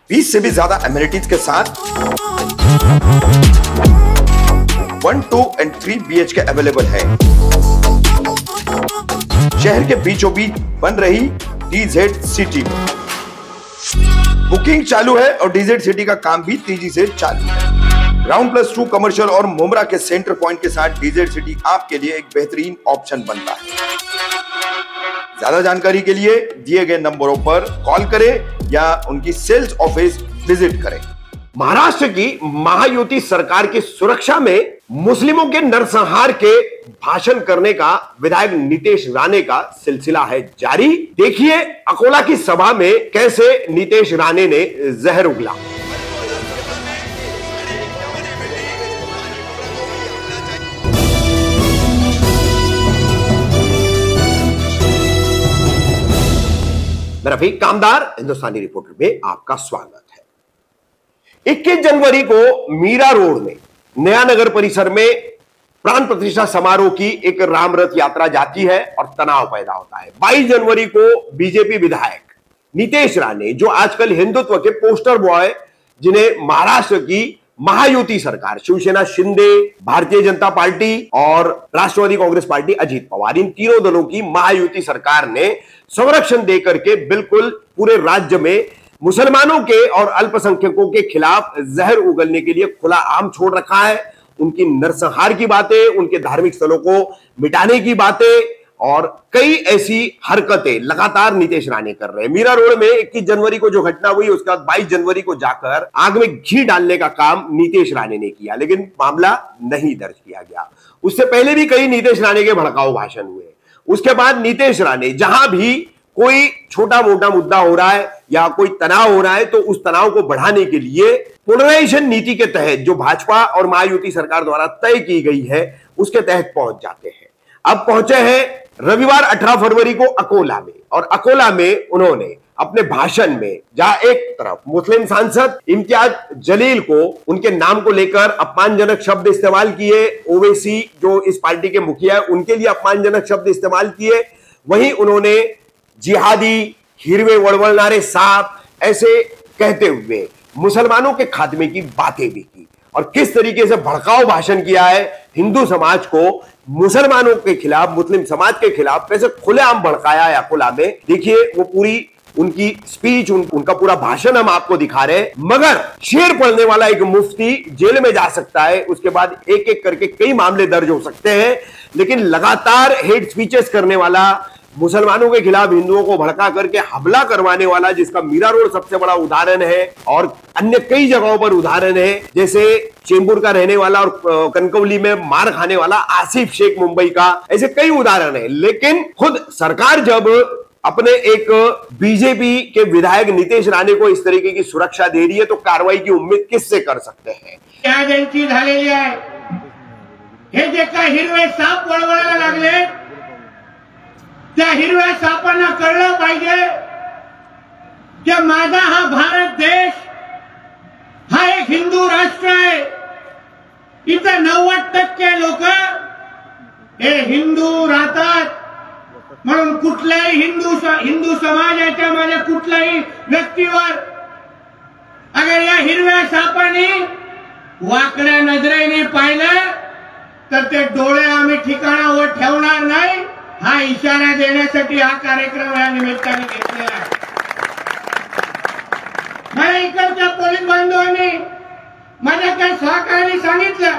20 से भी ज्यादा एमिनिटीज के साथ 1, 2 एंड 3 BHK अवेलेबल है। शहर के बीचों बीच बन रही DZ सिटी में बुकिंग चालू है और DZ सिटी का काम भी तेजी से चालू है। ग्राउंड+2 कमर्शियल और मुमरा के सेंटर पॉइंट के साथ DZ सिटी आपके लिए एक बेहतरीन ऑप्शन बनता है। ज्यादा जानकारी के लिए दिए गए नंबरों पर कॉल करें या उनकी सेल्स ऑफिस विजिट करें। महाराष्ट्र की महायुति सरकार की सुरक्षा में मुस्लिमों के नरसंहार के भाषण करने का विधायक नीतेश राणे का सिलसिला है जारी। देखिए अकोला की सभा में कैसे नीतेश राणे ने जहर उगला। रफीक कामदार हिंदुस्तानी रिपोर्टर में आपका स्वागत है। 21 जनवरी को मीरा रोड में नया नगर परिसर में प्राण प्रतिष्ठा समारोह की एक रामरथ यात्रा जाती है और तनाव पैदा होता है। 22 जनवरी को बीजेपी विधायक नीतेश राणे, जो आजकल हिंदुत्व के पोस्टर बॉय, जिन्हें महाराष्ट्र की महायुति सरकार शिवसेना शिंदे, भारतीय जनता पार्टी और राष्ट्रवादी कांग्रेस पार्टी अजीत पवार, इन तीनों दलों की महायुति सरकार ने संरक्षण देकर के बिल्कुल पूरे राज्य में मुसलमानों के और अल्पसंख्यकों के खिलाफ जहर उगलने के लिए खुला आम छोड़ रखा है। उनकी नरसंहार की बातें, उनके धार्मिक स्थलों को मिटाने की बातें और कई ऐसी हरकतें लगातार नीतेश राणे कर रहे हैं। मीरा रोड में 21 जनवरी को जो घटना हुई, उसके बाद 22 जनवरी को जाकर आग में घी डालने का काम नीतेश राणे ने किया, लेकिन मामला नहीं दर्ज किया गया। उससे पहले भी कई नीतेश राणे के भड़काऊ भाषण हुए। उसके बाद नीतेश राणे जहां भी कोई छोटा मोटा मुद्दा हो रहा है या कोई तनाव हो रहा है, तो उस तनाव को बढ़ाने के लिए पोलराइजेशन नीति के तहत जो भाजपा और महायुति सरकार द्वारा तय की गई है, उसके तहत पहुंच जाते हैं। अब पहुंचे हैं रविवार 18 फरवरी को अकोला में, और अकोला में उन्होंने अपने भाषण में जहां एक तरफ मुस्लिम सांसद इम्तियाज जलील को, उनके नाम को लेकर अपमानजनक शब्द इस्तेमाल किए, ओवैसी जो इस पार्टी के मुखिया है उनके लिए अपमानजनक शब्द इस्तेमाल किए, वहीं उन्होंने जिहादी, हिरवे वड़वड़नारे सांप ऐसे कहते हुए मुसलमानों के खात्मे की बातें भी की। और किस तरीके से भड़काऊ भाषण किया है, हिंदू समाज को मुसलमानों के खिलाफ, मुस्लिम समाज के खिलाफ कैसे खुलेआम भड़काया है अकोला में। देखिए वो पूरी उनकी स्पीच, उनका पूरा भाषण हम आपको दिखा रहे हैं। मगर शेर पढ़ने वाला एक मुफ्ती जेल में जा सकता है, उसके बाद एक एक करके कई मामले दर्ज हो सकते हैं, लेकिन लगातार हेट स्पीचेस करने वाला, मुसलमानों के खिलाफ हिंदुओं को भड़का करके हमला करवाने वाला, जिसका मीरा रोड सबसे बड़ा उदाहरण है और अन्य कई जगहों पर उदाहरण है, जैसे चेंबूर का रहने वाला और कनकवली में मार खाने वाला आसिफ शेख मुंबई का, ऐसे कई उदाहरण है। लेकिन खुद सरकार जब अपने एक बीजेपी के विधायक नीतेश राणे को इस तरीके की सुरक्षा दे रही है, तो कार्रवाई की उम्मीद किससे कर सकते हैं? क्या जयंती झालेली आहे, हे जे काय हिरवे साप वळवळायला लागले, त्या हिरव्या सापांना कळलं पाहिजे की माझा हा भारत देश हा एक हिंदू राष्ट्र आहे। इथे 90% लोक हे हिंदू राहतात, म्हणून कुठल्याही हिंदू समाजाच्या माझ्या कुठल्याही व्यक्तीवर अगर या हिरव्या सापाने वाकड्या नजरेने पाहिलं तर ते डोळे आम्ही ठिकाणावर ठेवणार नाही, हा इशारा देण्यासाठी हा कार्यक्रम या निमित्ताने घेतलेला आहे। मला इकडच्या पोलीस बांधवांनी माझ्या काही सहकार्याने सांगितलं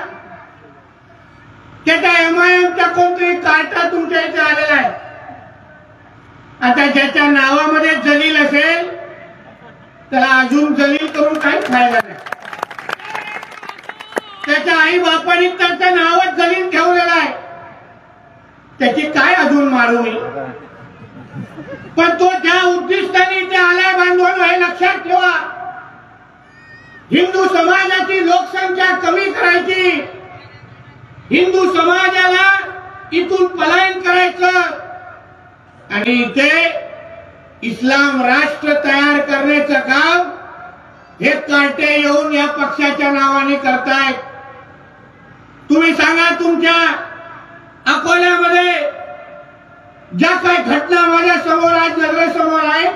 की त्या MIMच्या कोणतरी कार्टा तुमच्या इथे आलेला आहे। आता ज्याच्या नावामध्ये जलील असेल त्याला अजून जलील करून काही फायदा नाही। त्याच्या आई बापांनी त्याचं नावच जलील ठेवलेलं आहे, त्याची काय अजून मारू मी। पण तो ज्या उद्दिष्टाने इथे आलाय बांधवांनो, हे लक्षात ठेवा, हिंदू समाजाची लोकसंख्या कमी करायची, हिंदू समाजाला इथून पलायन करायचं आणि इथे इस्लाम राष्ट्र तयार करण्याचं काम हे कार्टे येऊन या पक्षाच्या नावाने करतायत। तुम्ही सांगा तुमच्या अकोल्यामध्ये ज्या काही घटना माझ्या समोर आज नजरेसमोर आहेत,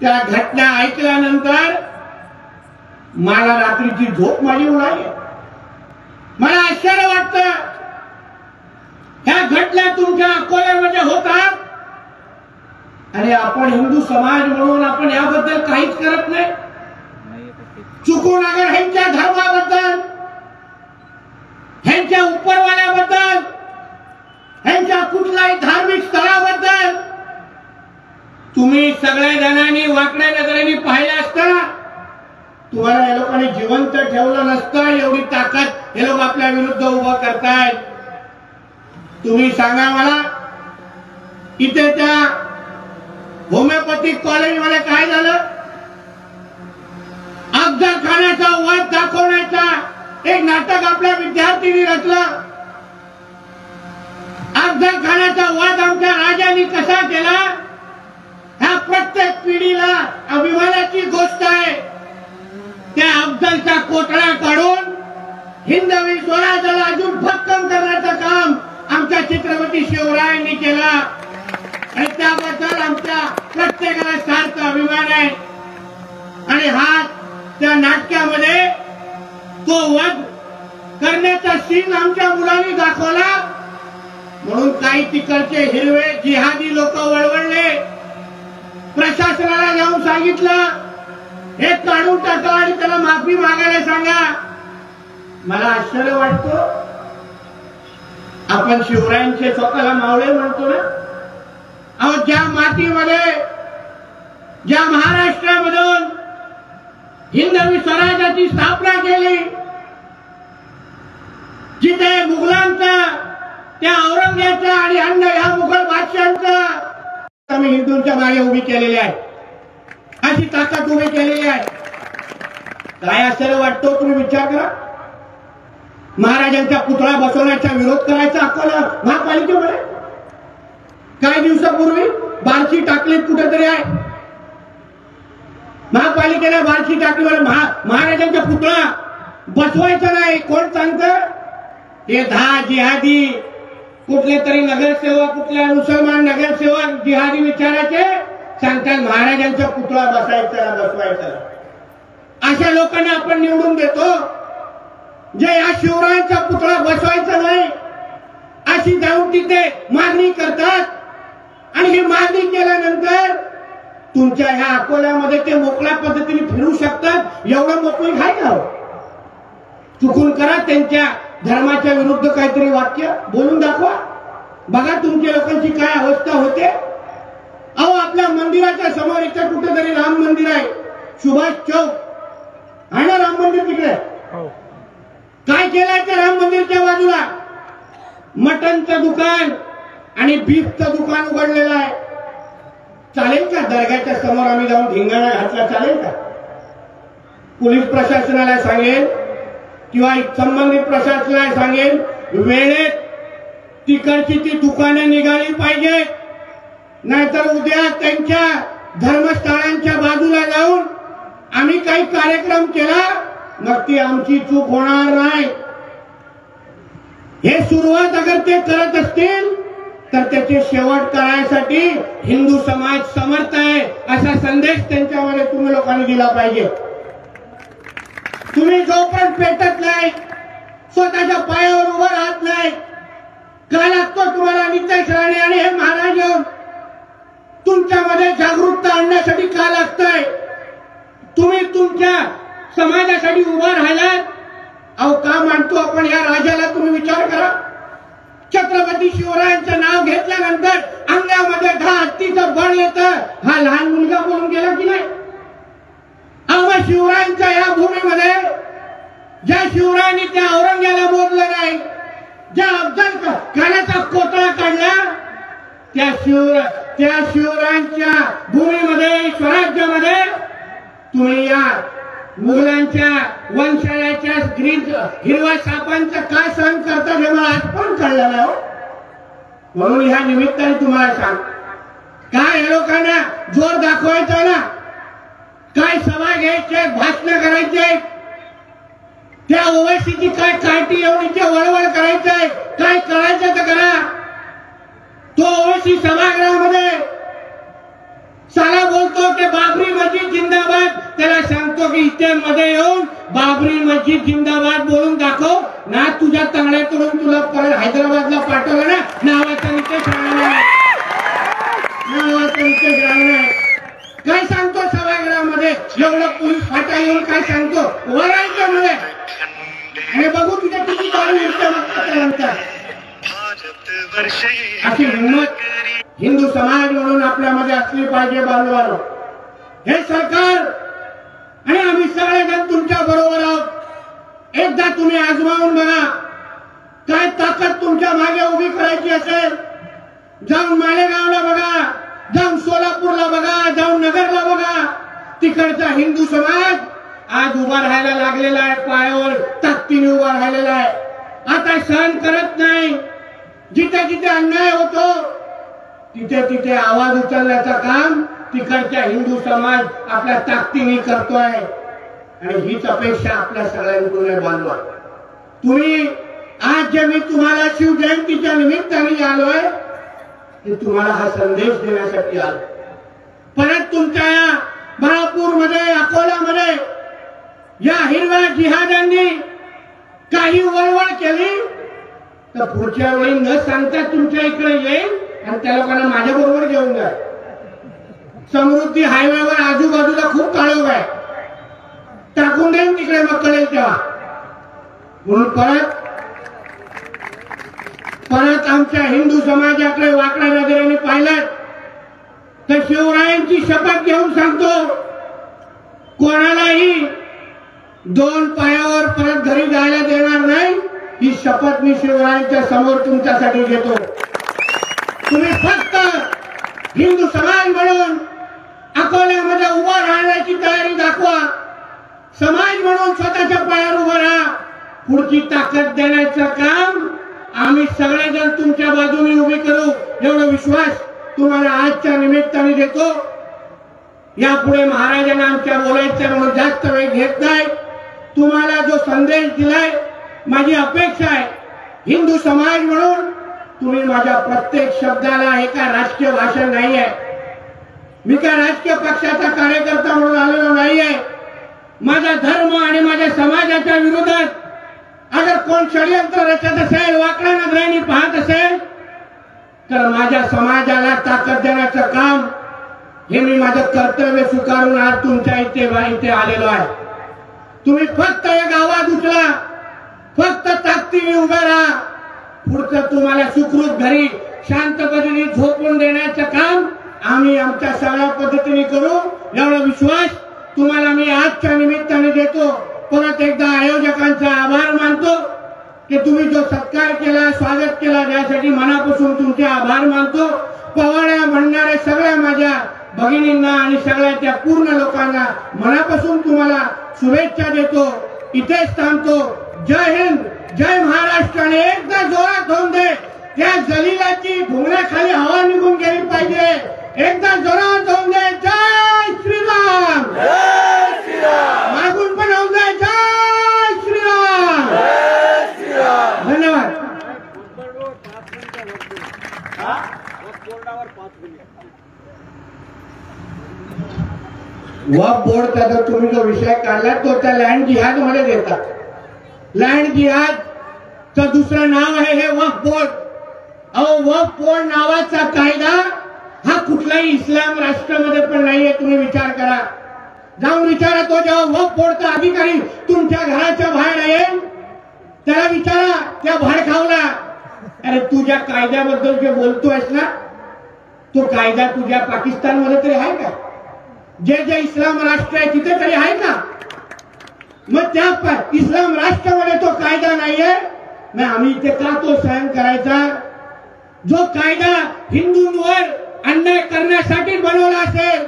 त्या घटना ऐकल्यानंतर मला रात्रीची झोप माझी उडाली. मला आश्चर्य वाटतं, ह्या घटना तुमच्या अकोल्यामध्ये होतात आणि आपण हिंदू समाज म्हणून आपण याबद्दल काहीच करत नाही. चुकून अगर ह्यांच्या धर्माबद्दल, ह्यांच्या उपरवाल्याबद्दल, ह्यांच्या कुठल्याही धार्मिक स्थळाबद्दल तुम्ही सगळ्या जणांनी वाकड्या नजरेने पाहिलं असतं, तुम्हाला या लोकांनी जिवंत ठेवलं नसतं. एवढी ताकद हे लोक आपल्या विरुद्ध उभं करतायत. तुम्ही सांगा मला, इथे त्या होमिओपॅथिक कॉलेजमध्ये काय झालं? अफजलखानाचा वध दाखवण्याचा एक नाटक आपल्या विद्यार्थ्यांनी रचलं. अफजलखानाचा वध आमच्या राजांनी कसा केला, ह्या प्रत्येक पिढीला अभिमानाची गोष्ट आहे. त्या अफजलचा कोटडा काढून हिंदवी स्वराज्याला अजून भक्कम करण्याचं काम आमच्या छत्रपती शिवरायांनी केला आणि त्याबद्दल आमच्या प्रत्येकाला सार्थ अभिमान आहे. आणि हा त्या नाटकामध्ये तो वध करण्याचा सीन आमच्या मुलांनी दाखवला. म्हणून काही तिकडचे हिरवे जिहादी लोक वळवळले, प्रशासनाला जाऊन सांगितलं हे काढून टाका आणि त्याला माफी मागायला सांगा. मला आश्चर्य वाटतो, आपण शिवरायांचे स्वतःला मावळे म्हणतो ना. अहो, ज्या मातीमध्ये, ज्या महाराष्ट्रामधून हिंदवी स्वराज्याची स्थापना केली, जिथे मुघलांचा, त्या औरंगजेबाचा आणि अन्य ह्या मुघल बादशाहांचा आम्ही हिंदूंच्या मागे उभी केलेली आहे, अशी ताकद उभी केलेली आहे. काय आश्चर्य वाटतो, तुम्ही विचार करा. महाराजांचा पुतळा बसवण्याचा विरोध करायचा अकोला महापालिकेमध्ये काही दिवसापूर्वी बारशी टाकलीत कुठेतरी आहे. महापालिकेला बारशी टाकलीवर महाराजांचा पुतळा बसवायचा नाही. कोण सांगतं? हे 10 जिहादी कुठले तरी नगरसेवक, कुठल्या मुसलमान नगरसेवक जिहादी विचाराचे सांगतात महाराजांचा पुतळा बसवायचा. अशा लोकांना आपण निवडून देतो जे या शिवरायांचा पुतळा बसवायचा नाही अशी जाऊन तिथे मागणी करतात आणि ही मागणी केल्यानंतर तुमच्या ह्या अकोल्यामध्ये ते मोकळ्या पद्धतीने फिरू शकतात. एवढं मोकळी आहे का? चुकून करा, त्यांच्या धर्माच्या विरुद्ध काहीतरी वाक्य बोलून दाखवा, बघा तुमच्या लोकांची काय अवस्था होते. अहो, आपल्या मंदिराच्या समोर इथं कुठेतरी राम मंदिर आहे, सुभाष चौक आहे ना, राम मंदिर तिकडे. काय केलंय त्या राम मंदिरच्या बाजूला? मटनचं दुकान आणि बीफचं दुकान उघडलेलं आहे. चालेल का दर्ग्याच्या समोर आम्ही जाऊन धिंगाणा घातला? चालेल का? पोलीस प्रशासनाला सांगेल किंवा संबंधित प्रशासनाला सांगेल, वेळेत तिकडची ती दुकानं निघाली पाहिजे, नाहीतर उद्या त्यांच्या धर्मस्थळांच्या बाजूला जाऊन आम्ही काही कार्यक्रम केला, मग ती आमची चूक होणार नाही. हे सुरुवात अगर ते करत असतील तर त्याचे शेवट करायसाठी हिंदू समाज समर्थ आहे असा संदेश त्यांच्यामध्ये तुम्ही लोकांनी दिला पाहिजे. तुम्ही जोपर्यंत पेटत नाही, स्वतःच्या पायावर उभं राहत नाही, का लागतो तुम्हाला नितेश राणे आणि हे महाराज येऊन तुमच्यामध्ये जागरूकता आणण्यासाठी? का लागतंय? तुम्ही तुमच्या समाजासाठी उभं राहिलात. अहो, का मानतो आपण या राजाला? तुम्ही विचार करा. छत्रपती शिवरायांचं नाव घेतल्यानंतर अंगामध्ये 10 हत्तीचं बळ येतं. हा लहान मुलगा बोलून गेला की नाही? अहो, शिवरायांच्या या भूमीमध्ये ज्या शिवरायांनी त्या औरंगजेबाला मोजलं नाही, ज्या अफजल खानाचा कोटळा काढला, त्या शिवरायांच्या भूमीमध्ये, स्वराज्यामध्ये तुम्ही या मुघलांच्या वंशाळ्याच्या हिरव्या सापांचं का सहन करतात हे मला आज पण कळलं नाही. म्हणून ह्या निमित्ताने तुम्हाला सांग, काय लोकांना जोर दाखवायचा ना, काय सभा घ्यायचे, भाषण करायचे, त्या ओवैसीची काय काठी एवढीचे वळवळ करायचंय, काय करायचं तर करा. तो ओवैसी सभागृहामध्ये साला बोलतो की बाबरी मस्जिद जिंदाबाद, त्याला सांगतो की इथे मध्ये येऊन बाबरी मस्जिद जिंदाबाद बोलून दाखव ना, तुझ्या तंगड्याकडून तुला परत हैदराबादला पाठवलं ना, नावाचा नितेश राणे, नावाचा नितेश राणे काय सांगतो सभागृहामध्ये, एवढं पोलीस फाटा येऊन काय सांगतो वरायचं मध्ये, आणि बघू तुझ्या किती चालू नंतर अशी हिंमत हिंदू समाज म्हणून आपल्यामध्ये असली पाहिजे बांधवांनो. हे सरकार आणि आम्ही सगळेजण तुमच्या बरोबर आहोत. एकदा तुम्ही आजमावून बघा, काय ताकद तुमच्या मागे उभी करायची असेल, जाऊन मालेगावला बघा, जाऊन सोलापूरला बघा, जाऊन नगरला बघा, तिकडचा हिंदू समाज आज उभा राहायला लागलेला आहे, पायावर ताकदीने उभा राहिलेला आहे. आता सहन करत नाही. जिथे जिथे अन्याय होतो तिथे तिथे आवाज उचलण्याचं काम तिकडच्या हिंदू समाज आपल्या ताकदीने करतोय, आणि हीच अपेक्षा आपल्या सगळ्यांकडून बांधवा. तुम्ही आज जे मी तुम्हाला शिवजयंतीच्या निमित्ताने आलोय ते तुम्हाला हा संदेश देण्यासाठी आलो. परत तुमच्या या बाळापूरमध्ये, अकोल्यामध्ये या हिरव्या जिहाद्यांनी काही वळवळ केली तर पुढच्या वेळी न सांगता तुमच्या इकडे येईल आणि त्या लोकांना माझ्या बरोबर घेऊन जा. समृद्धी हायवेवर आजूबाजूला खूप काळोख आहे, टाकून देईन तिकडे, मग कळेल तेव्हा. म्हणून परत आमच्या हिंदू समाजाकडे वाकड्या नजरेने पाहिलं तर शिवरायांची शपथ घेऊन सांगतो, कोणालाही दोन पायावर परत घरी जायला देणार नाही. ही शपथ मी शिवरायांच्या समोर तुमच्यासाठी घेतो. तुम्ही फक्त हिंदू समाज म्हणून अकोल्यामध्ये उभा राहण्याची तयारी दाखवा. समाज म्हणून स्वतःच्या पायावर उभा राहा. पुढची ताकद देण्याचं काम आम्ही सगळेजण तुमच्या बाजूने उभी करू, एवढा विश्वास तुम्हाला आजच्या निमित्ताने देतो. यापुढे महाराजांना आमच्या बोलायचं म्हणून जास्त वेळ घेत नाही. तुम्हाला जो संदेश दिलाय, माझी अपेक्षा आहे हिंदू समाज म्हणून तुम्ही माझ्या प्रत्येक शब्दाला एका राजकीय भाषण नाही आहे. मी काय राजकीय पक्षाचा कार्यकर्ता म्हणून आलेलो नाही आहे. माझा धर्म आणि माझ्या समाजाच्या विरोधात अगर कोण षडयंत्र रचत असेल, वाकड्या नजरेने पाहत असेल, तर माझ्या समाजाला ताकद देण्याचं काम हे मी माझं कर्तव्य स्वीकारून आज तुमच्या इथे आलेलो आहे. तुम्ही फक्त एक आवाज उचला, फक्त ताकदीने उभे राहा. पुढचं तुम्हाला सुखरूप घरी शांत पद्धतीने झोपून देण्याचं काम आम्ही आमच्या सगळ्या पद्धतीने करू, एवढा विश्वास तुम्हाला मी आजच्या निमित्ताने देतो. परत एकदा आयोजकांचा आभार मानतो की तुम्ही जो सत्कार केला, स्वागत केला, यासाठी मनापासून तुमचे आभार मानतो. पवाड्या म्हणणारे सगळ्या माझ्या भगिनींना आणि सगळ्या त्या पूर्ण लोकांना मनापासून तुम्हाला शुभेच्छा देतो. इथेच थांबतो. जय हिंद, जय महाराष्ट्र. आणि एकदा जोरात होऊन दे, त्या जलिलाची घुंगण्याखाली हवा निघून गेली पाहिजे. एकदा जोरात होऊन दे. जय श्रीराम, जय श्रीराम. मागून पण होऊन दे. जय श्रीराम, जय श्रीराम. धन्यवाद. वक्फ बोर्डचा जर तुम्ही जो विषय काढला तो त्या लँड जिहाद मध्ये देतात. लँड जिहाद चं दुसरं नाव आहे हे वक्फ बोर्ड. अहो, वक्फ बोर्ड नावाचा कायदा हा कुठलाही इस्लाम राष्ट्रामध्ये पण नाहीये. तुम्ही विचार करा, जाऊन विचारा. तो जेव्हा वक्फ बोर्डचा अधिकारी तुमच्या घराच्या बाहेर येईल त्याला विचारा, त्या भाडखावला, अरे तुझ्या कायद्याबद्दल जे बोलतोयस ना, तो कायदा तुझ्या पाकिस्तानमध्ये तरी आहे का? जे जे इस्लाम राष्ट्र आहे तिथे तरी आहे का? मग त्या इस्लाम राष्ट्रामध्ये तो कायदा नाहीये ना, आम्ही इथे का तो सहन करायचा? जो कायदा हिंदूंवर अन्याय करण्यासाठी बनवला असेल,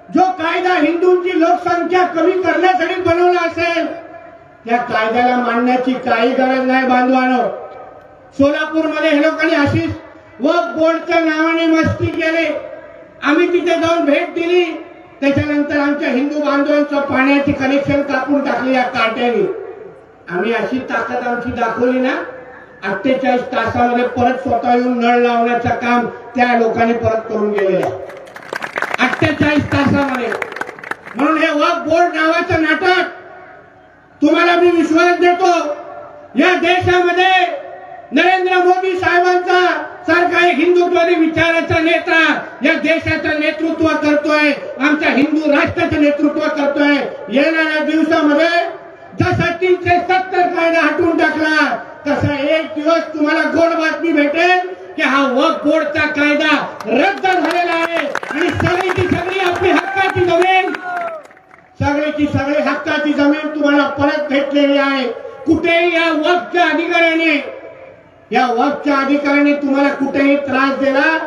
जो कायदा हिंदूंची लोकसंख्या कमी करण्यासाठी बनवला असेल, त्या कायद्याला मानण्याची काही गरज नाही बांधवानो. सोलापूरमध्ये हे लोकांनी अशीच वक्फ बोर्डच्या नावाने मस्ती केली. आम्ही तिथे जाऊन भेट दिली. त्याच्यानंतर आमच्या हिंदू बांधवांचं पाण्याची कनेक्शन कापून टाकली या कार्ट्याने. आम्ही अशी ताकद आमची दाखवली ना, 48 तासामध्ये परत स्वतः येऊन नळ लावण्याचं काम त्या लोकांनी परत करून गेलेलं आहे. 48 तासामध्ये. म्हणून हे वक्फ बोर्ड नावाचं नाटक तुम्हाला मी विश्वास देतो, या देशामध्ये नरेंद्र मोदी साहेबांचा सारखा एक हिंदुत्ववादी विचाराचा नेता या देशाचं नेतृत्व करतोय, आमच्या हिंदू राष्ट्राचं नेतृत्व करतोय. येणाऱ्या दिवसामध्ये जसा 370 कायदा हटवून टाकला तसा एक दिवस तुम्हाला गोड बातमी भेटेल की हा वक्फ बोर्डचा कायदा रद्द झालेला आहे आणि सगळीची सगळी आपली हक्काची जमीन, सगळीची सगळी हक्काची जमीन तुम्हाला परत भेटलेली आहे. कुठेही या वक्फच्या अधिकाऱ्याने तुम्हाला कुठेही त्रास दिला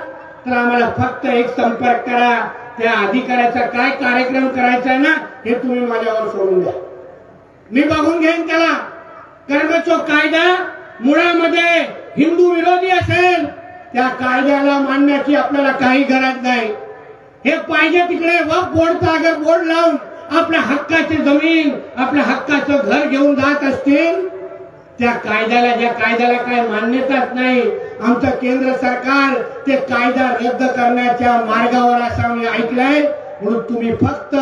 तर आम्हाला फक्त एक संपर्क करा. त्या अधिकाऱ्याचा काय कार्यक्रम करायचा आहे ना हे तुम्ही माझ्यावर सोडून द्या, मी बघून घेईन त्याला. कारण तो कायदा मुळामध्ये हिंदू विरोधी असेल, त्या कायद्याला मानण्याची आपल्याला काही गरज नाही. हे पाहिजे तिकडे वक्फ बोर्डचा अगर बोर्ड लावून आपल्या हक्काची जमीन, आपल्या हक्काचं घर घेऊन जात असतील, त्या कायद्याला, ज्या कायद्याला काय मान्यताच नाही, आमचं केंद्र सरकार ते कायदा रद्द करण्याच्या मार्गावर असं मी ऐकलंय. म्हणून तुम्ही फक्त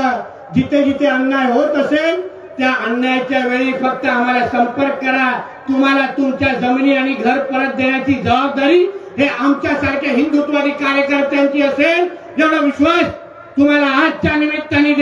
जिथे जिथे अन्याय होत असेल त्या अन्यायाच्या वेळी फक्त आम्हाला संपर्क करा. तुम्हाला तुमच्या जमिनी आणि घर परत देण्याची जबाबदारी हे आमच्यासारख्या हिंदुत्ववादी कार्यकर्त्यांची असेल, एवढा विश्वास तुम्हाला आजच्या निमित्ताने